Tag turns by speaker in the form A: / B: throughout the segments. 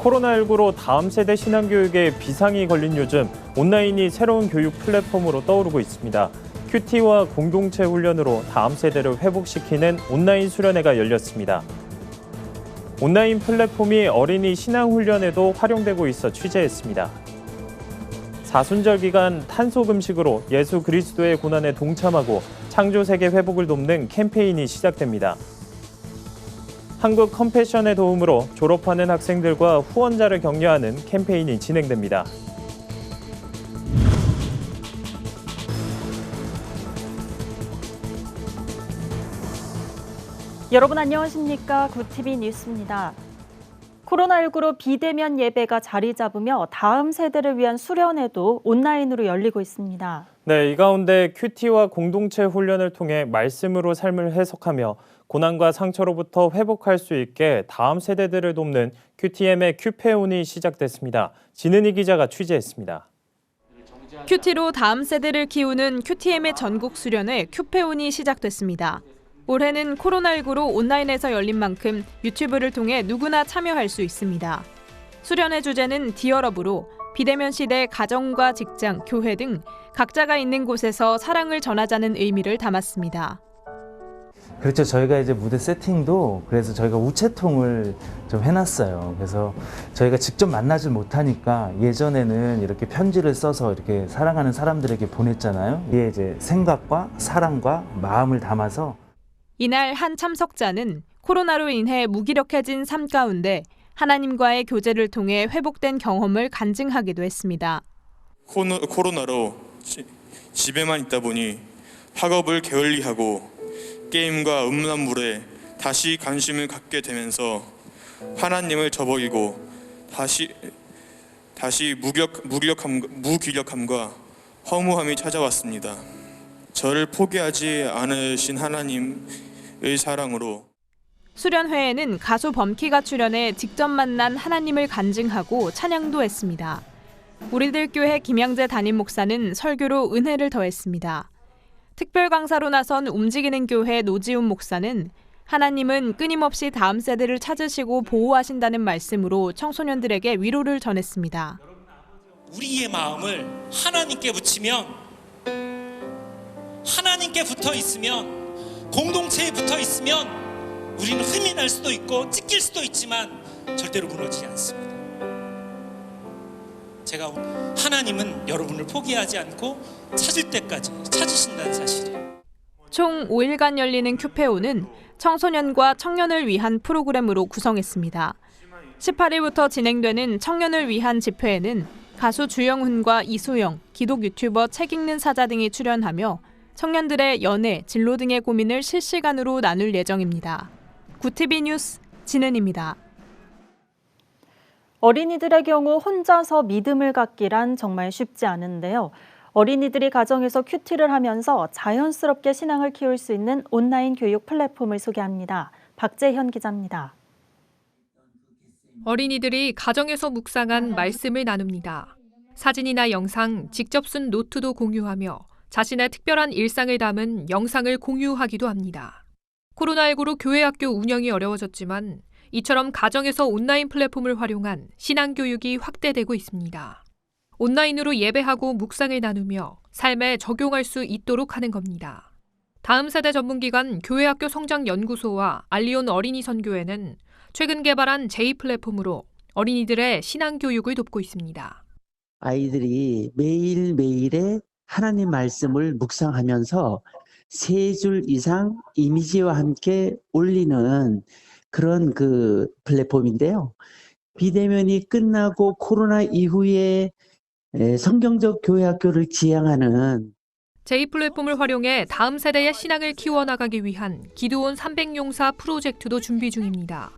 A: 코로나19로 다음 세대 신앙교육에 비상이 걸린 요즘 온라인이 새로운 교육 플랫폼으로 떠오르고 있습니다. 큐티와 공동체 훈련으로 다음 세대를 회복시키는 온라인 수련회가 열렸습니다. 온라인 플랫폼이 어린이 신앙 훈련에도 활용되고 있어 취재했습니다. 사순절 기간 탄소금식으로 예수 그리스도의 고난에 동참하고 창조세계 회복을 돕는 캠페인이 시작됩니다. 한국 컴패션의 도움으로 졸업하는 학생들과 후원자를 격려하는 캠페인이 진행됩니다.
B: 여러분 안녕하십니까? 굿TV 뉴스입니다. 코로나19로 비대면 예배가 자리 잡으며 다음 세대를 위한 수련회도 온라인으로 열리고 있습니다.
A: 네, 이 가운데 큐티와 공동체 훈련을 통해 말씀으로 삶을 해석하며 고난과 상처로부터 회복할 수 있게 다음 세대들을 돕는 큐티엠의 큐페온이 시작됐습니다. 진은희 기자가 취재했습니다.
C: 큐티로 다음 세대를 키우는 큐티엠의 전국 수련회 큐페온이 시작됐습니다. 올해는 코로나19로 온라인에서 열린 만큼 유튜브를 통해 누구나 참여할 수 있습니다. 수련회 주제는 디얼업으로 비대면 시대 가정과 직장, 교회 등 각자가 있는 곳에서 사랑을 전하자는 의미를 담았습니다.
D: 그렇죠. 저희가 이제 무대 세팅도 그래서 저희가 우체통을 좀 해놨어요. 그래서 저희가 직접 만나질 못하니까 예전에는 이렇게 편지를 써서 이렇게 사랑하는 사람들에게 보냈잖아요. 이게 이제 생각과 사랑과 마음을 담아서
C: 이날 한 참석자는 코로나로 인해 무기력해진 삶 가운데 하나님과의 교제를 통해 회복된 경험을 간증하기도 했습니다.
E: 코로나로 집에만 있다 보니 학업을 게을리하고 게임과 음란물에 다시 관심을 갖게 되면서 하나님을 저버리고 다시 무기력함과 허무함이 찾아왔습니다. 저를 포기하지 않으신 하나님의 사랑으로
C: 수련회에는 가수 범키가 출연해 직접 만난 하나님을 간증하고 찬양도 했습니다. 우리들 교회 김양재 담임 목사는 설교로 은혜를 더했습니다. 특별 강사로 나선 움직이는 교회 노지훈 목사는 하나님은 끊임없이 다음 세대를 찾으시고 보호하신다는 말씀으로 청소년들에게 위로를 전했습니다.
F: 우리의 마음을 하나님께 붙이면, 하나님께 붙어 있으면, 공동체에 붙어 있으면 우리는 흠이 날 수도 있고 찢길 수도 있지만 절대로 무너지지 않습니다. 제가 하나님은 여러분을 포기하지 않고 찾을 때까지 찾으신다는 사실이에요.
C: 총 5일간 열리는 큐페오는 청소년과 청년을 위한 프로그램으로 구성했습니다. 18일부터 진행되는 청년을 위한 집회에는 가수 주영훈과 이소영, 기독 유튜버 책 읽는 사자 등이 출연하며 청년들의 연애, 진로 등의 고민을 실시간으로 나눌 예정입니다. 굿TV 뉴스 진은입니다.
B: 어린이들의 경우 혼자서 믿음을 갖기란 정말 쉽지 않은데요. 어린이들이 가정에서 큐티를 하면서 자연스럽게 신앙을 키울 수 있는 온라인 교육 플랫폼을 소개합니다. 박재현 기자입니다.
G: 어린이들이 가정에서 묵상한 말씀을 나눕니다. 사진이나 영상, 직접 쓴 노트도 공유하며 자신의 특별한 일상을 담은 영상을 공유하기도 합니다. 코로나19로 교회 학교 운영이 어려워졌지만 이처럼 가정에서 온라인 플랫폼을 활용한 신앙교육이 확대되고 있습니다. 온라인으로 예배하고 묵상을 나누며 삶에 적용할 수 있도록 하는 겁니다. 다음 세대 전문기관 교회학교 성장연구소와 알리온 어린이 선교회는 최근 개발한 J 플랫폼으로 어린이들의 신앙교육을 돕고 있습니다.
H: 아이들이 매일매일의 하나님 말씀을 묵상하면서 3줄 이상 이미지와 함께 올리는 그런 플랫폼인데요. 비대면이 끝나고 코로나 이후에 성경적 교회학교를 지향하는
G: J 플랫폼을 활용해 다음 세대의 신앙을 키워나가기 위한 기도원 300용사 프로젝트도 준비 중입니다.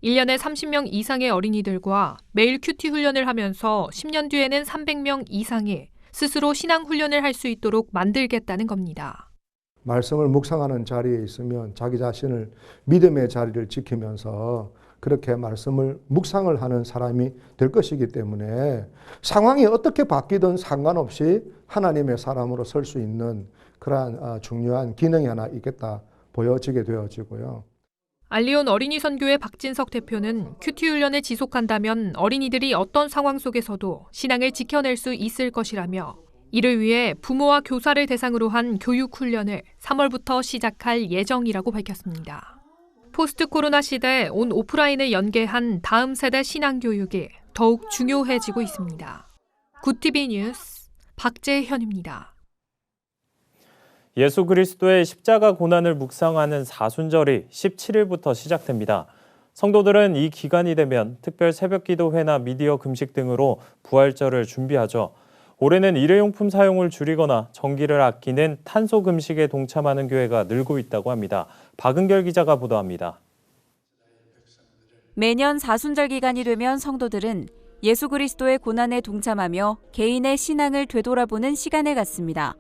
G: 1년에 30명 이상의 어린이들과 매일 큐티 훈련을 하면서 10년 뒤에는 300명 이상의 스스로 신앙 훈련을 할 수 있도록 만들겠다는 겁니다.
I: 말씀을 묵상하는 자리에 있으면 자기 자신을 믿음의 자리를 지키면서 그렇게 말씀을 묵상을 하는 사람이 될 것이기 때문에 상황이 어떻게 바뀌든 상관없이 하나님의 사람으로 설 수 있는 그러한 중요한 기능이 하나 있겠다 보여지게 되어지고요.
G: 알리온 어린이 선교회 박진석 대표는 큐티 훈련을 지속한다면 어린이들이 어떤 상황 속에서도 신앙을 지켜낼 수 있을 것이라며 이를 위해 부모와 교사를 대상으로 한 교육 훈련을 3월부터 시작할 예정이라고 밝혔습니다. 포스트 코로나 시대에 온 오프라인을 연계한 다음 세대 신앙 교육이 더욱 중요해지고 있습니다. 굿TV 뉴스 박재현입니다.
A: 예수 그리스도의 십자가 고난을 묵상하는 사순절이 17일부터 시작됩니다. 성도들은 이 기간이 되면 특별 새벽기도회나 미디어 금식 등으로 부활절을 준비하죠. 올해는 일회용품 사용을 줄이거나 전기를 아끼는 탄소 금식에 동참하는 교회가 늘고 있다고 합니다. 박은결 기자가 보도합니다.
J: 매년 사순절 기간이 되면 성도들은 예수 그리스도의 고난에 동참하며 개인의 신앙을 되돌아보는 시간을 갖습니다.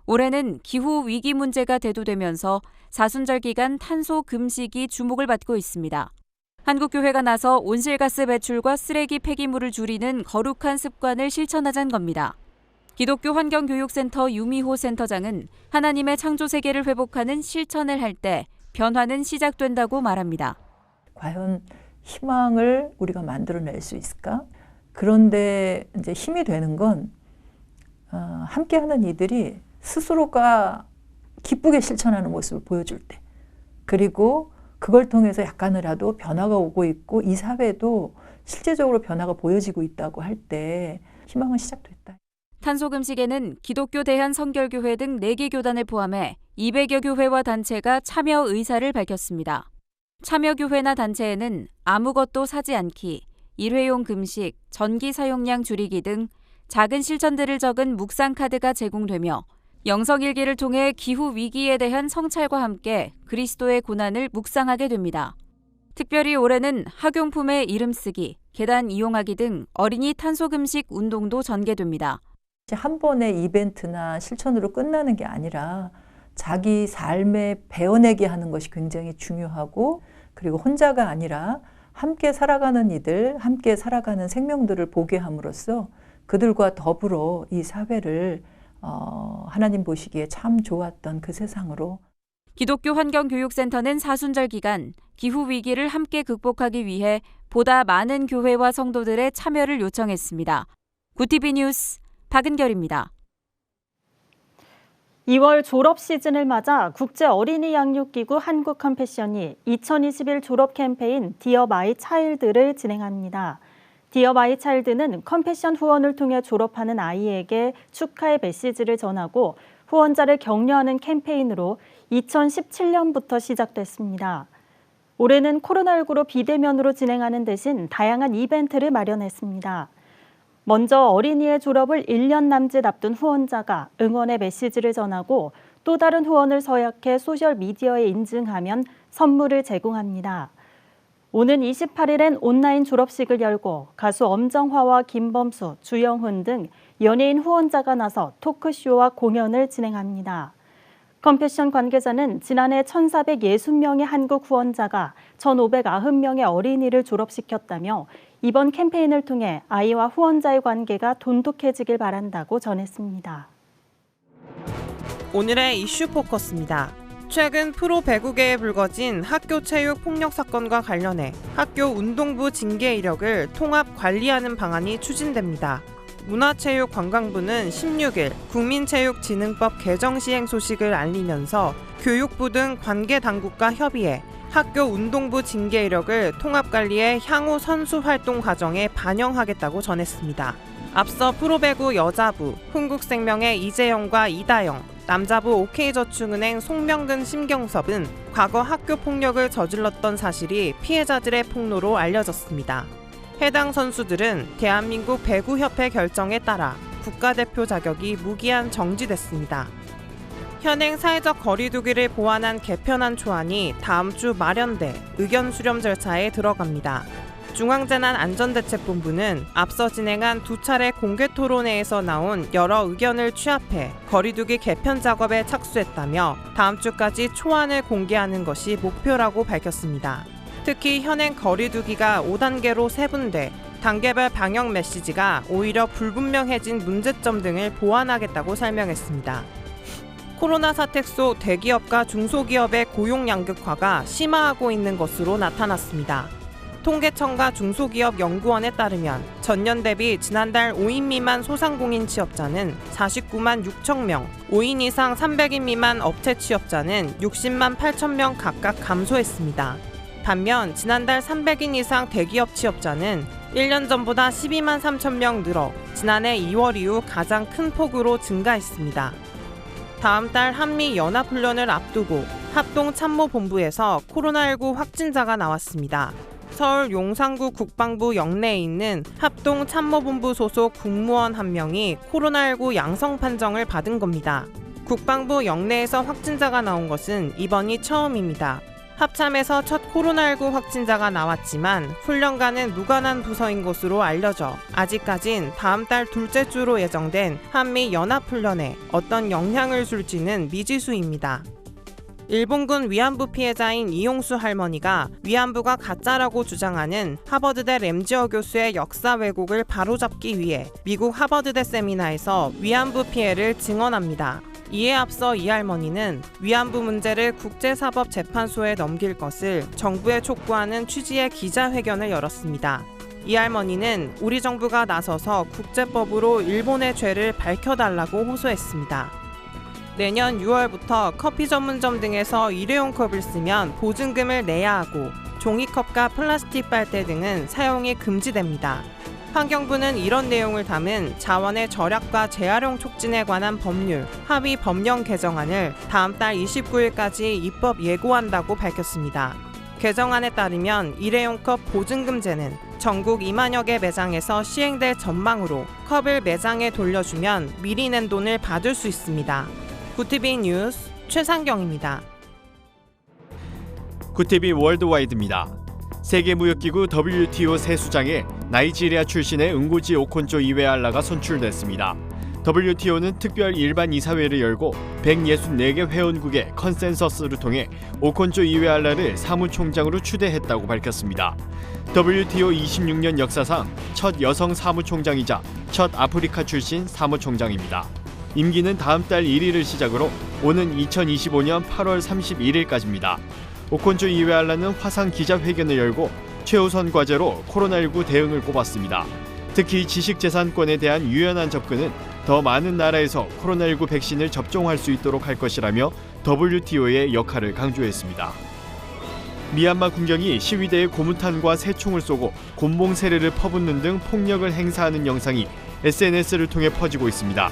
J: 올해는 기후 위기 문제가 대두되면서 사순절 기간 탄소 금식이 주목을 받고 있습니다. 한국교회가 나서 온실가스 배출과 쓰레기 폐기물을 줄이는 거룩한 습관을 실천하자는 겁니다. 기독교 환경교육센터 유미호 센터장은 하나님의 창조 세계를 회복하는 실천을 할 때 변화는 시작된다고 말합니다.
K: 과연 희망을 우리가 만들어낼 수 있을까? 그런데 이제 힘이 되는 건 함께하는 이들이 스스로가 기쁘게 실천하는 모습을 보여줄 때, 그리고 그걸 통해서 약간이라도 변화가 오고 있고 이 사회도 실제적으로 변화가 보여지고 있다고 할 때 희망은 시작됐다.
J: 탄소금식에는 기독교 대한성결교회 등 4개 교단을 포함해 200여 교회와 단체가 참여 의사를 밝혔습니다. 참여교회나 단체에는 아무것도 사지 않기, 일회용 금식, 전기 사용량 줄이기 등 작은 실천들을 적은 묵상 카드가 제공되며 영성일기를 통해 기후 위기에 대한 성찰과 함께 그리스도의 고난을 묵상하게 됩니다. 특별히 올해는 학용품의 이름 쓰기, 계단 이용하기 등 어린이 탄소금식 운동도 전개됩니다.
K: 한 번의 이벤트나 실천으로 끝나는 게 아니라 자기 삶에 배워내게 하는 것이 굉장히 중요하고, 그리고 혼자가 아니라 함께 살아가는 이들, 함께 살아가는 생명들을 보게 함으로써 그들과 더불어 이 사회를 하나님 보시기에 참 좋았던 그 세상으로.
J: 기독교 환경교육센터는 사순절 기간 기후 위기를 함께 극복하기 위해 보다 많은 교회와 성도들의 참여를 요청했습니다. 굿TV 뉴스 박은결입니다.
B: 2월 졸업 시즌을 맞아 국제 어린이 양육기구 한국컴패션이 2021 졸업 캠페인 디어 마이 차일드를 진행합니다. 디어 마이 차일드는 컴패션 후원을 통해 졸업하는 아이에게 축하의 메시지를 전하고 후원자를 격려하는 캠페인으로 2017년부터 시작됐습니다. 올해는 코로나19로 비대면으로 진행하는 대신 다양한 이벤트를 마련했습니다. 먼저 어린이의 졸업을 1년 남짓 앞둔 후원자가 응원의 메시지를 전하고 또 다른 후원을 서약해 소셜미디어에 인증하면 선물을 제공합니다. 오는 28일엔 온라인 졸업식을 열고 가수 엄정화와 김범수, 주영훈 등 연예인 후원자가 나서 토크쇼와 공연을 진행합니다. 컴패션 관계자는 지난해 1,460명의 한국 후원자가 1,590명의 어린이를 졸업시켰다며 이번 캠페인을 통해 아이와 후원자의 관계가 돈독해지길 바란다고 전했습니다.
L: 오늘의 이슈 포커스입니다. 최근 프로 배구계에 불거진 학교 체육 폭력 사건과 관련해 학교 운동부 징계 이력을 통합 관리하는 방안이 추진됩니다. 문화체육관광부는 16일 국민체육진흥법 개정 시행 소식을 알리면서 교육부 등 관계 당국과 협의해 학교 운동부 징계 이력을 통합관리해 향후 선수 활동 과정에 반영하겠다고 전했습니다. 앞서 프로배구 여자부 흥국생명의 이재영과 이다영, 남자부 OK저축은행 송명근 심경섭은 과거 학교 폭력을 저질렀던 사실이 피해자들의 폭로로 알려졌습니다. 해당 선수들은 대한민국 배구협회 결정에 따라 국가대표 자격이 무기한 정지됐습니다. 현행 사회적 거리두기를 보완한 개편안 초안이 다음 주 마련돼 의견 수렴 절차에 들어갑니다. 중앙재난안전대책본부는 앞서 진행한 2차례 공개 토론회에서 나온 여러 의견을 취합해 거리두기 개편 작업에 착수했다며 다음 주까지 초안을 공개하는 것이 목표라고 밝혔습니다. 특히 현행 거리두기가 5단계로 세분돼 단계별 방역 메시지가 오히려 불분명해진 문제점 등을 보완하겠다고 설명했습니다. 코로나 사태 속 대기업과 중소기업의 고용 양극화가 심화하고 있는 것으로 나타났습니다. 통계청과 중소기업연구원에 따르면 전년 대비 지난달 5인 미만 소상공인 취업자는 49만 6천 명, 5인 이상 300인 미만 업체 취업자는 60만 8천 명 각각 감소했습니다. 반면 지난달 300인 이상 대기업 취업자는 1년 전보다 12만 3천 명 늘어 지난해 2월 이후 가장 큰 폭으로 증가했습니다. 다음 달 한미 연합훈련을 앞두고 합동참모본부에서 코로나19 확진자가 나왔습니다. 서울 용산구 국방부 영내에 있는 합동참모본부 소속 국무원 한 명이 코로나19 양성 판정을 받은 겁니다. 국방부 영내에서 확진자가 나온 것은 이번이 처음입니다. 합참에서 첫 코로나19 확진자가 나왔지만 훈련과는 무관한 부서인 것으로 알려져 아직까진 다음 달 둘째 주로 예정된 한미 연합훈련에 어떤 영향을 줄지는 미지수입니다. 일본군 위안부 피해자인 이용수 할머니가 위안부가 가짜라고 주장하는 하버드대 램지어 교수의 역사 왜곡을 바로잡기 위해 미국 하버드대 세미나에서 위안부 피해를 증언합니다. 이에 앞서 이 할머니는 위안부 문제를 국제사법재판소에 넘길 것을 정부에 촉구하는 취지의 기자회견을 열었습니다. 이 할머니는 우리 정부가 나서서 국제법으로 일본의 죄를 밝혀달라고 호소했습니다. 내년 6월부터 커피 전문점 등에서 일회용 컵을 쓰면 보증금을 내야 하고 종이컵과 플라스틱 빨대 등은 사용이 금지됩니다. 환경부는 이런 내용을 담은 자원의 절약과 재활용 촉진에 관한 법률 합의 법령 개정안을 다음 달 29일까지 입법 예고한다고 밝혔습니다. 개정안에 따르면 일회용컵 보증금제는 전국 2만여 개 매장에서 시행될 전망으로 컵을 매장에 돌려주면 미리 낸 돈을 받을 수 있습니다. 구티비 뉴스 최상경입니다.
M: 구티비 월드와이드입니다. 세계무역기구 WTO 새 수장에 나이지리아 출신의 응고지 오콘조 이웨알라가 선출됐습니다. WTO는 특별 일반 이사회를 열고 164개 회원국의 컨센서스를 통해 오콘조 이웨알라를 사무총장으로 추대했다고 밝혔습니다. WTO 26년 역사상 첫 여성 사무총장이자 첫 아프리카 출신 사무총장입니다. 임기는 다음 달 1일을 시작으로 오는 2025년 8월 31일까지입니다. 오콘조 이웨알라는 화상 기자회견을 열고 최우선 과제로 코로나19 대응을 꼽았습니다. 특히 지식재산권에 대한 유연한 접근은 더 많은 나라에서 코로나19 백신을 접종할 수 있도록 할 것이라며 WTO의 역할을 강조했습니다. 미얀마 군경이 시위대에 고무탄과 새총을 쏘고 곤봉 세례를 퍼붓는 등 폭력을 행사하는 영상이 SNS를 통해 퍼지고 있습니다.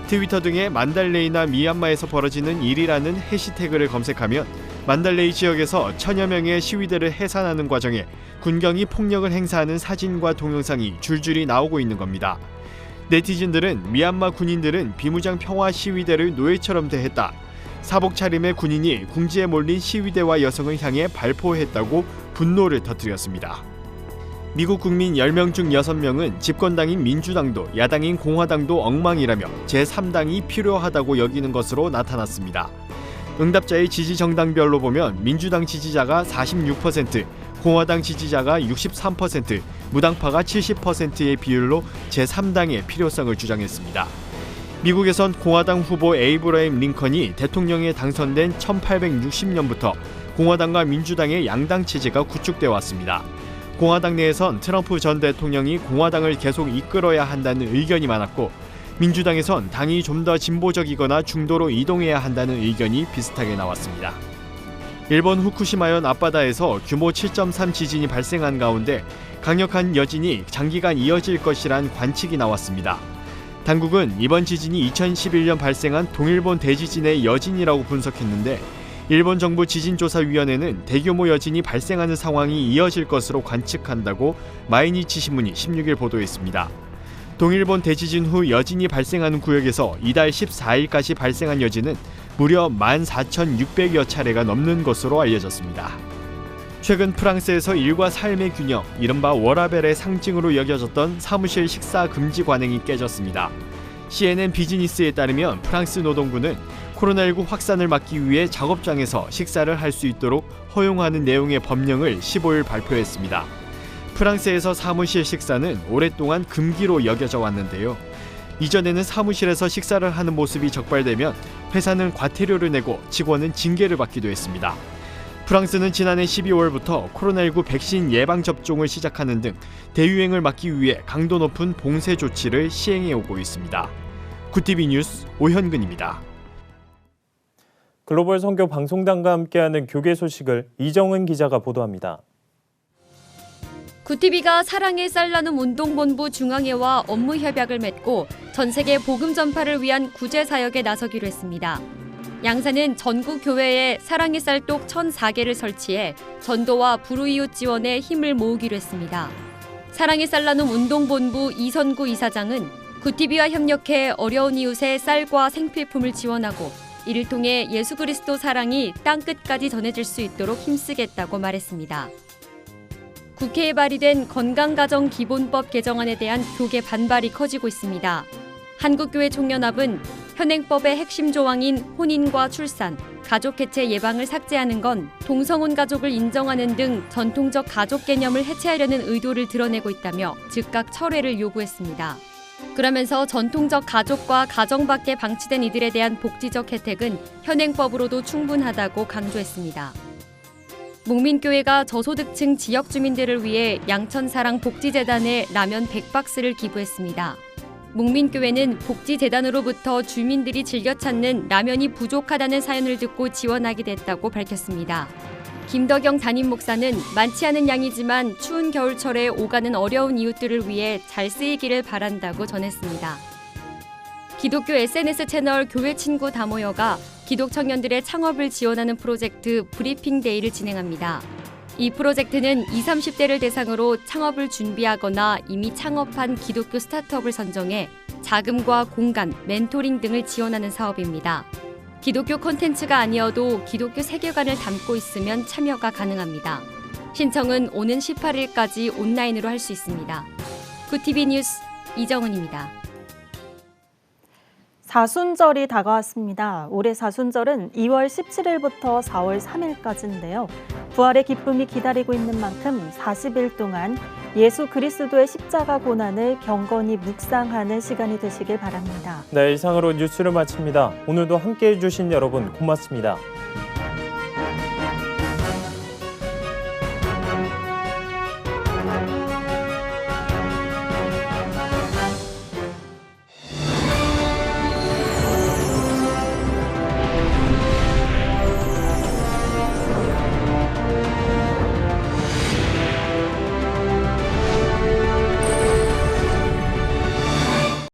M: 트위터 등의 만달레이나 미얀마에서 벌어지는 일이라는 해시태그를 검색하면 만달레이 지역에서 천여 명의 시위대를 해산하는 과정에 군경이 폭력을 행사하는 사진과 동영상이 줄줄이 나오고 있는 겁니다. 네티즌들은 미얀마 군인들은 비무장 평화 시위대를 노예처럼 대했다. 사복 차림의 군인이 궁지에 몰린 시위대와 여성을 향해 발포했다고 분노를 터뜨렸습니다. 미국 국민 10명 중 6명은 집권당인 민주당도 야당인 공화당도 엉망이라며 제3당이 필요하다고 여기는 것으로 나타났습니다. 응답자의 지지 정당별로 보면 민주당 지지자가 46%, 공화당 지지자가 63%, 무당파가 70%의 비율로 제3당의 필요성을 주장했습니다. 미국에선 공화당 후보 에이브러임 링컨이 대통령에 당선된 1860년부터 공화당과 민주당의 양당 체제가 구축돼 왔습니다. 공화당 내에선 트럼프 전 대통령이 공화당을 계속 이끌어야 한다는 의견이 많았고 민주당에선 당이 좀 더 진보적이거나 중도로 이동해야 한다는 의견이 비슷하게 나왔습니다. 일본 후쿠시마현 앞바다에서 규모 7.3 지진이 발생한 가운데 강력한 여진이 장기간 이어질 것이란 관측이 나왔습니다. 당국은 이번 지진이 2011년 발생한 동일본 대지진의 여진이라고 분석했는데 일본 정부 지진조사위원회는 대규모 여진이 발생하는 상황이 이어질 것으로 관측한다고 마이니치 신문이 16일 보도했습니다. 동일본 대지진 후 여진이 발생하는 구역에서 이달 14일까지 발생한 여진은 무려 14,600여 차례가 넘는 것으로 알려졌습니다. 최근 프랑스에서 일과 삶의 균형, 이른바 워라벨의 상징으로 여겨졌던 사무실 식사 금지 관행이 깨졌습니다. CNN 비즈니스에 따르면 프랑스 노동부는 코로나19 확산을 막기 위해 작업장에서 식사를 할 수 있도록 허용하는 내용의 법령을 15일 발표했습니다. 프랑스에서 사무실 식사는 오랫동안 금기로 여겨져 왔는데요. 이전에는 사무실에서 식사를 하는 모습이 적발되면 회사는 과태료를 내고 직원은 징계를 받기도 했습니다. 프랑스는 지난해 12월부터 코로나19 백신 예방 접종을 시작하는 등 대유행을 막기 위해 강도 높은 봉쇄 조치를 시행해 오고 있습니다. 구티비 뉴스 오현근입니다.
A: 글로벌 선교 방송단과 함께하는 교계 소식을 이정은 기자가 보도합니다.
N: 구티비가 사랑의 쌀 나눔 운동본부 중앙회와 업무 협약을 맺고 전 세계 복음 전파를 위한 구제 사역에 나서기로 했습니다. 양사는 전국 교회에 사랑의 쌀독 1,004개를 설치해 전도와 불우이웃 지원에 힘을 모으기로 했습니다. 사랑의 쌀 나눔 운동본부 이선구 이사장은 구티비와 협력해 어려운 이웃에 쌀과 생필품을 지원하고 이를 통해 예수 그리스도 사랑이 땅끝까지 전해질 수 있도록 힘쓰겠다고 말했습니다. 국회에 발의된 건강가정기본법 개정안에 대한 교계 반발이 커지고 있습니다. 한국교회 총연합은 현행법의 핵심 조항인 혼인과 출산, 가족해체 예방을 삭제하는 건 동성혼 가족을 인정하는 등 전통적 가족 개념을 해체하려는 의도를 드러내고 있다며 즉각 철회를 요구했습니다. 그러면서 전통적 가족과 가정 밖에 방치된 이들에 대한 복지적 혜택은 현행법으로도 충분하다고 강조했습니다. 목민교회가 저소득층 지역 주민들을 위해 양천사랑 복지재단에 라면 100박스를 기부했습니다. 목민교회는 복지재단으로부터 주민들이 즐겨 찾는 라면이 부족하다는 사연을 듣고 지원하게 됐다고 밝혔습니다. 김덕영 담임 목사는 많지 않은 양이지만 추운 겨울철에 오가는 어려운 이웃들을 위해 잘 쓰이기를 바란다고 전했습니다. 기독교 SNS 채널 교회 친구 다 모여가 기독 청년들의 창업을 지원하는 프로젝트 브리핑 데이를 진행합니다. 이 프로젝트는 20, 30대를 대상으로 창업을 준비하거나 이미 창업한 기독교 스타트업을 선정해 자금과 공간, 멘토링 등을 지원하는 사업입니다. 기독교 콘텐츠가 아니어도 기독교 세계관을 담고 있으면 참여가 가능합니다. 신청은 오는 18일까지 온라인으로 할 수 있습니다. 구티비 뉴스 이정은입니다.
B: 사순절이 다가왔습니다. 올해 사순절은 2월 17일부터 4월 3일까지인데요. 부활의 기쁨이 기다리고 있는 만큼 40일 동안 예수 그리스도의 십자가 고난을 경건히 묵상하는 시간이 되시길 바랍니다.
A: 네, 이상으로 뉴스를 마칩니다. 오늘도 함께해 주신 여러분 고맙습니다.